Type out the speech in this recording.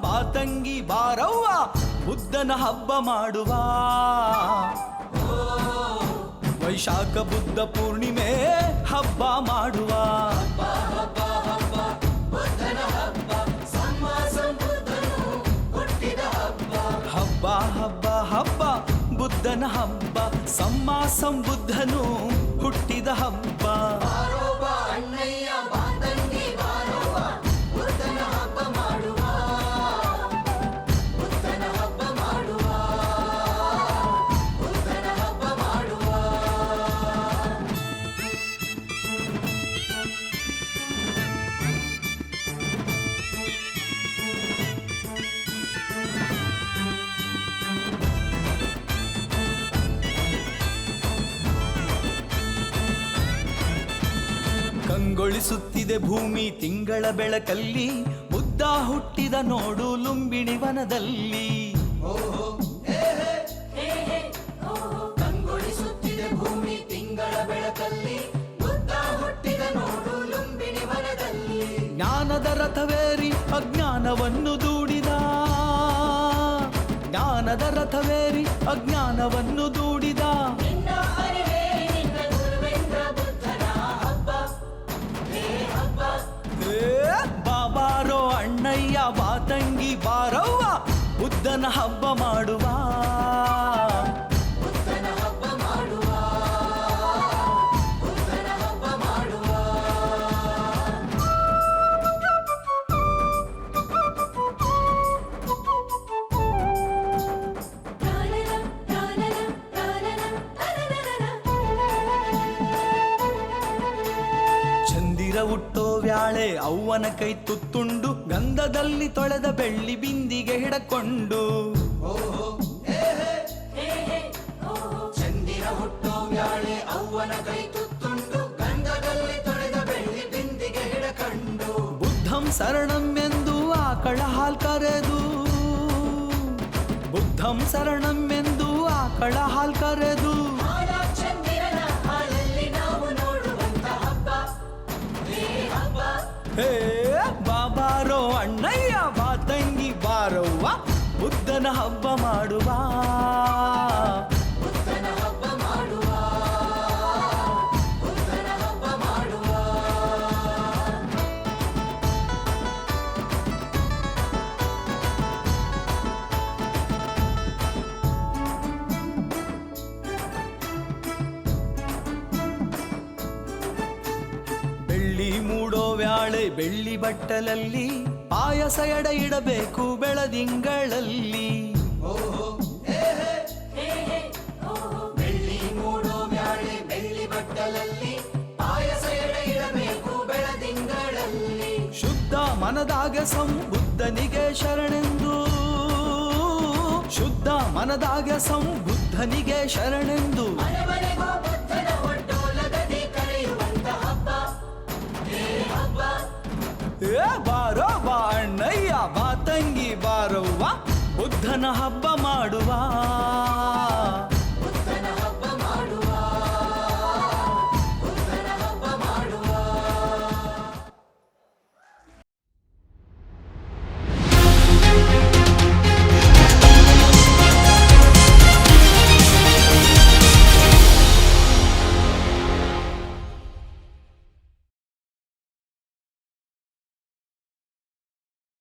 ಬಾ ತಂಗಿ ಬಾರವ್ವ ಬುದ್ಧನ ಹಬ್ಬ ಮಾಡುವ. ವೈಶಾಖ ಬುದ್ಧ ಪೂರ್ಣಿಮೆ ಹಬ್ಬ ಮಾಡುವ. ಹಬ್ಬ ಹಬ್ಬ ಹಬ್ಬ ಬುದ್ಧನ ಹಬ್ಬ, ಸಮ್ಮ ಸಂಬುದ್ಧನು ಹುಟ್ಟಿದ ಹಬ್ಬ. ಕಂಗೊಳಿಸುತ್ತಿದೆ ಭೂಮಿ ತಿಂಗಳ ಬೆಳಕಲ್ಲಿ, ಬುದ್ಧ ಹುಟ್ಟಿದ ನೋಡು ಲುಂಬಿಣಿ ವನದಲ್ಲಿ. ಕಂಗೊಳಿಸುತ್ತಿದೆ ಭೂಮಿ ತಿಂಗಳ ಬೆಳಕಲ್ಲಿ, ಬುದ್ಧ ಹುಟ್ಟಿದ ನೋಡು ಲುಂಬಿಣಿ ವನದಲ್ಲಿ. ಜ್ಞಾನದ ರಥವೇರಿ ಅಜ್ಞಾನವನ್ನು ದೂಡಿದ, ಜ್ಞಾನದ ರಥವೇರಿ ಅಜ್ಞಾನವನ್ನು ದೂಡಿದ. ಬಾಬಾರೋ ಅಣ್ಣಯ್ಯ ಬಾ ತಂಗಿ ಬಾರವ್ವ ಬುದ್ಧನ ಹಬ್ಬ ಮಾಡುವ. ಹುಟ್ಟೋ ವ್ಯಾಳೆ ಅವ್ವನ ಕೈ ತುತ್ತುಂಡು, ಗಂಧದಲ್ಲಿ ತೊಳೆದ ಬೆಳ್ಳಿ ಬಿಂದಿಗೆ ಹಿಡಕೊಂಡು. ಚಂದಿರ ಹುಟ್ಟೋ ವ್ಯಾಳೆ ಅವ್ವನ ಕೈ ತುತ್ತುಂಡು, ಗಂಧದಲ್ಲಿ ತೊಳೆದ ಬೆಳ್ಳಿ ಬಿಂದಿಗೆ ಹಿಡಕೊಂಡು. ಬುದ್ಧಂ ಶರಣಂ ಎಂದು ಆಕಳ ಹಾಲ್ ಕರೆದು, ಬುದ್ಧಂ ಶರಣಂ ಎಂದು ಆಕಳ ಹಾಲ್ ಕರೆದು. ಹೇ ಬಾಬಾರೋ ಅಣ್ಣಯ್ಯ ಬಾ ತಂಗಿ ಬಾರವ್ವ ಬುದ್ಧನ ಹಬ್ಬ ಮಾಡುವ. ಬೆಳ್ಳಿ ಮೂಡೋ ವ್ಯಾಳೆ ಬೆಳ್ಳಿ ಬಟ್ಟಲಲ್ಲಿ, ಪಾಯಸ ಎಡ ಇಡಬೇಕು ಬೆಳದಿಂಗಳಲ್ಲಿ. ಬೆಳ್ಳಿ ಮೂಡೋ ವ್ಯಾಳೆ ಬೆಳ್ಳಿ ಬಟ್ಟಲಲ್ಲಿ, ಪಾಯಸ ಎಡ ಇಡಬೇಕು ಬೆಳದಿಂಗಳಲ್ಲಿ. ಶುದ್ಧ ಮನದಾಗ ಸಂಬುದ್ಧನಿಗೆ ಶರಣೆಂದು, ಶುದ್ಧ ಮನದಾಗ ಸಂಬುದ್ಧನಿಗೆ ಶರಣೆಂದು. ಬಾರೋ ಬಾ ಅಣ್ಣಯ್ಯ ಬಾ ತಂಗಿ ಬಾರವ್ವ ಬುದ್ಧನ ಹಬ್ಬ ಮಾಡುವ.